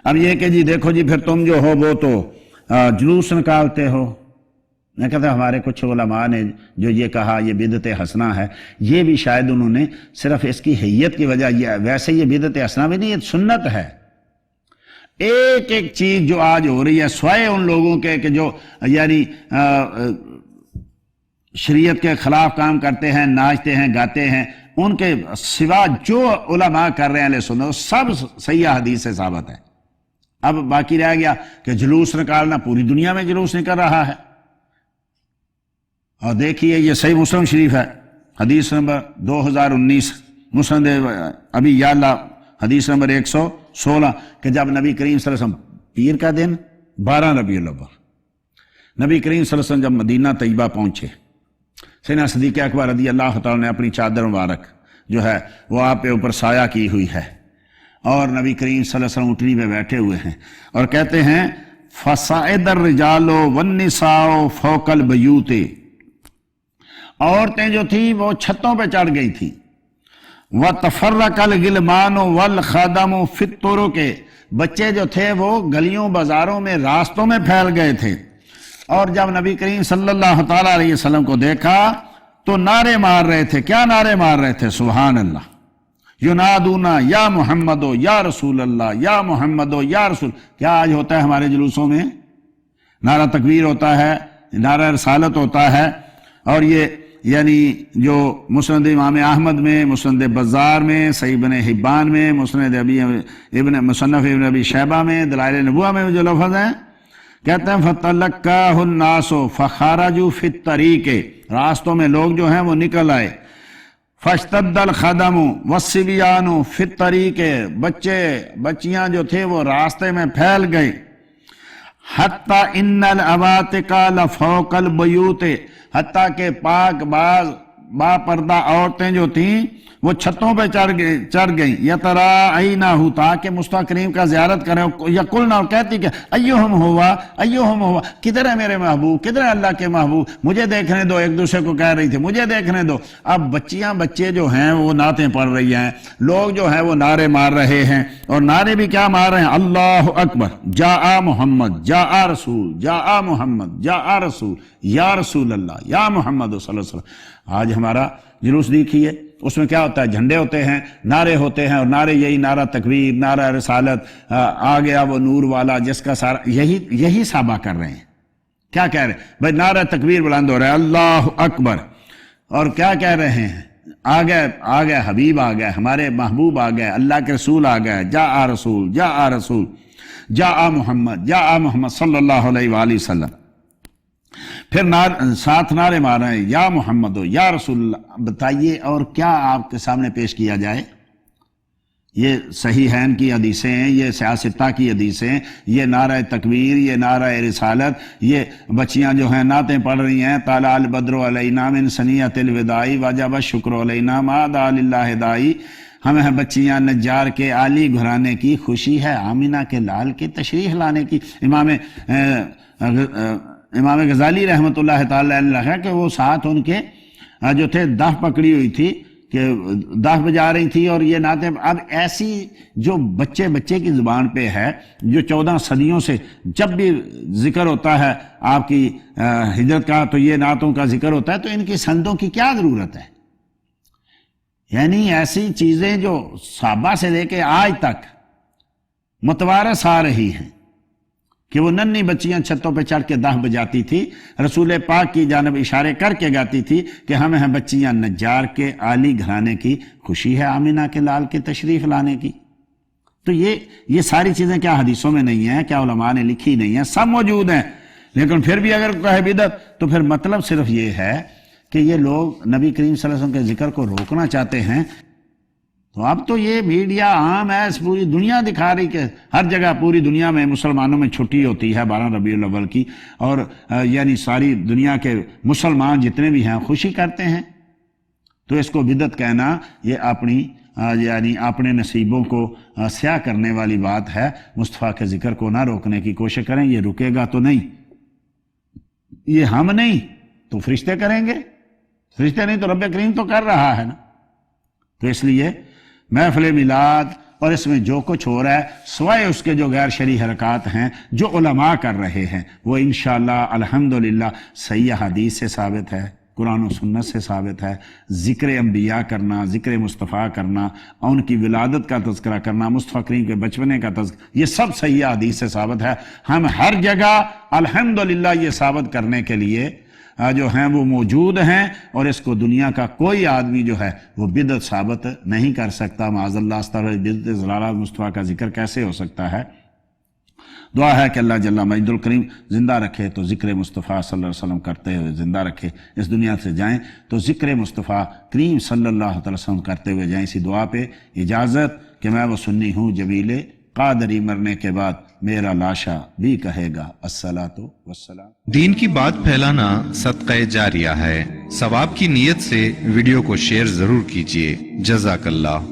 اب یہ کہ جی دیکھو جی پھر تم جو ہو وہ تو جلوس نکالتے ہو. میں کہتا ہوں ہمارے کچھ علماء نے جو یہ کہا یہ بدعت حسنہ ہے، یہ بھی شاید انہوں نے صرف اس کی حیت کی وجہ، ویسے یہ بدعت حسنہ بھی نہیں، یہ سنت ہے. ایک ایک چیز جو آج ہو رہی ہے سوائے ان لوگوں کے کہ جو یعنی شریعت کے خلاف کام کرتے ہیں، ناچتے ہیں، گاتے ہیں، ان کے سوا جو علماء کر رہے ہیں اہل سنت سب صحیح حدیث سے ثابت ہے. اب باقی رہ گیا کہ جلوس نکالنا، پوری دنیا میں جلوس نکل رہا ہے. اور دیکھیے یہ صحیح مسلم شریف ہے، حدیث نمبر 2019، مسند ابی یعلا حدیث نمبر 116، کہ جب نبی کریم صلی اللہ علیہ وسلم پیر کا دن 12 ربیع الاول، نبی کریم صلی اللہ علیہ وسلم جب مدینہ طیبہ پہنچے، سیدنا صدیق اکبر رضی اللہ تعالیٰ نے اپنی چادر مبارک جو ہے وہ آپ کے اوپر سایہ کی ہوئی ہے، اور نبی کریم صلی اللہ علیہ وسلم اٹھنی پہ بیٹھے ہوئے ہیں، اور کہتے ہیں فَصَعِدَ الرِّجَالُ وَالنِّسَاءُ فَوْقَ الْبَيُوتِ، عورتیں جو تھیں وہ چھتوں پہ چڑھ گئی تھیں. وَتَفَرَّقَ الْغِلْمَانُ وَالْخَدَمُ فِي الطُّرُقِ، بچے جو تھے وہ گلیوں بازاروں میں راستوں میں پھیل گئے تھے. اور جب نبی کریم صلی اللہ تعالیٰ علیہ وسلم کو دیکھا تو نعرے مار رہے تھے. کیا نعرے مار رہے تھے؟ سبحان اللہ، ینادونا یا محمدو یا رسول اللہ، یا محمدو یا رسول. کیا آج ہوتا ہے ہمارے جلوسوں میں؟ نعرہ تکبیر ہوتا ہے، نعرہ رسالت ہوتا ہے. اور یہ یعنی جو مسند امام احمد میں، مسند بزار میں، صحیح ابن حبان میں، مسند مصنف ابن ابی شیبہ میں، دلائل نبوہ میں جو لفظ ہیں، کہتے ہیں فَتَلَقَّاهُ النَّاسُ فَخَرَجُوا فِي الطَّرِيقِ، راستوں میں لوگ جو ہیں وہ نکل آئے. فَاشْتَدَّ الْخَدَمُ وَالصِّبْيَانُ فِي الطَّرِيقِ، بچیاں جو تھے وہ راستے میں پھیل گئے. حَتَّى إِنَّ الْعَوَاتِقَ لَفَوْقَ الْبَيُوتِ، حتیٰ کہ پاک با پردہ عورتیں جو تھیں وہ چھتوں پہ چڑھ گئیں. یتراعینہ، تاکہ مصطفیٰ کریم کا زیارت کریں. یقولن، اور کہتی کہ ایہم ہوا ایہم ہوا، کدھر ہے میرے محبوب، کدھر ہے اللہ کے محبوب، مجھے دیکھنے دو. ایک دوسرے کو کہہ رہی تھی مجھے دیکھنے دو. اب بچے جو ہیں وہ نعتیں پڑھ رہی ہیں، لوگ جو ہیں وہ نعرے مار رہے ہیں. اور نعرے بھی کیا مار رہے ہیں؟ اللہ اکبر، جاء محمد، جاء رسول، جاء محمد، جاء رسول، یا رسول اللہ، یا محمد صلی اللہ علیہ وسلم. آج ہمارا جلوس دیکھیے، اس میں کیا ہوتا ہے؟ جھنڈے ہوتے ہیں، نعرے ہوتے ہیں، اور نعرے یہی نعرہ تکبیر، نعرہ رسالت، آ گیا وہ نور والا جس کا سارا یہی صحابہ کر رہے ہیں. کیا کہہ رہے ہیں بھائی؟ نعرہ تکبیر بلند ہو رہا ہے، اللہ اکبر. اور کیا کہہ رہے ہیں؟ آ گئے حبیب، آ گئے ہمارے محبوب، آ گئے اللہ کے رسول، آ گئے جاء رسول، جاء رسول، جاء محمد صلی اللہ علیہ وآلہ وسلم. پھر ساتھ نعرے مار رہے ہیں یا محمد ہو یا رسول اللہ. بتائیے اور کیا آپ کے سامنے پیش کیا جائے؟ یہ صحیحین کی حدیثیں ہیں، یہ سیاستہ کی حدیثیں، یہ نعرہ تکبیر، یہ نعرہ رسالت، یہ بچیاں جو ہیں نعتیں پڑھ رہی ہیں. طلع البدر علینا من ثنیۃ الوداع وجب الشکر علینا ما دعا للہ داعی. ہمیں بچیاں نجار کے عالی گھرانے کی خوشی ہے، آمینہ کے لال کی تشریف لانے کی. امام غزالی رحمۃ اللہ تعالی علیہ لکھا کہ وہ ساتھ ان کے جو تھے دف پکڑی ہوئی تھی کہ دف بجا رہی تھی، اور یہ نعتیں. اب ایسی جو بچے کی زبان پہ ہے، جو 14 صدیوں سے جب بھی ذکر ہوتا ہے آپ کی ہجرت کا تو یہ نعتوں کا ذکر ہوتا ہے، تو ان کی سندوں کی کیا ضرورت ہے؟ یعنی ایسی چیزیں جو صحابہ سے لے کے آج تک متوارث آ رہی ہیں کہ وہ ننھی بچیاں چھتوں پہ چڑھ کے دف بجاتی تھی، رسول پاک کی جانب اشارے کر کے گاتی تھی کہ ہمیں ہیں بچیاں نجار کے عالی گھرانے کی خوشی ہے، آمینہ کے لال کے تشریف لانے کی. تو یہ ساری چیزیں کیا حدیثوں میں نہیں ہیں؟ کیا علماء نے لکھی نہیں ہیں؟ سب موجود ہیں. لیکن پھر بھی اگر کہے بدعت تو پھر مطلب صرف یہ ہے کہ یہ لوگ نبی کریم صلی اللہ علیہ وسلم کے ذکر کو روکنا چاہتے ہیں. تو اب تو یہ میڈیا عام ہے، پوری دنیا دکھا رہی کہ ہر جگہ پوری دنیا میں مسلمانوں میں چھٹی ہوتی ہے 12 ربیع الاول کی، اور یعنی ساری دنیا کے مسلمان جتنے بھی ہیں خوشی کرتے ہیں. تو اس کو بدعت کہنا یہ اپنے نصیبوں کو سیاہ کرنے والی بات ہے. مصطفیٰ کے ذکر کو نہ روکنے کی کوشش کریں، یہ رکے گا تو نہیں. یہ ہم نہیں تو فرشتے کریں گے، فرشتے نہیں تو رب کریم تو کر رہا ہے نا. تو اس لیے محفل میلاد اور اس میں جو کچھ ہو رہا ہے سوائے اس کے جو غیر شرعی حرکات ہیں جو علماء کر رہے ہیں وہ انشاءاللہ الحمدللہ صحیح حدیث سے ثابت ہے، قرآن و سنت سے ثابت ہے۔ ذکر انبیاء کرنا، ذکر مصطفیٰ کرنا، ان کی ولادت کا تذکرہ کرنا، مصطفیٰ کریم کے بچپنے کا تذکرہ، یہ سب صحیح حدیث سے ثابت ہے۔ ہم ہر جگہ الحمدللہ یہ ثابت کرنے کے لیے جو ہیں وہ موجود ہیں، اور اس کو دنیا کا کوئی آدمی جو ہے وہ بدعت ثابت نہیں کر سکتا۔ معاذ اللہ، استغفر، بدعت ضلالات مصطفیٰ کا ذکر کیسے ہو سکتا ہے؟ دعا ہے کہ اللہ جل مجد الکریم زندہ رکھے تو ذکر مصطفیٰ صلی اللہ علیہ وسلم کرتے ہوئے زندہ رکھے، اس دنیا سے جائیں تو ذکر مصطفیٰ کریم صلی اللہ علیہ وسلم کرتے ہوئے جائیں۔ اسی دعا پہ اجازت کہ میں وہ سنی ہوں جمیل قادری، مرنے کے بعد میرا لاشا بھی کہے گا الصلاۃ والسلام۔ دین کی بات پھیلانا صدقہ جاریہ ہے، ثواب کی نیت سے ویڈیو کو شیئر ضرور کیجیے۔ جزاک اللہ۔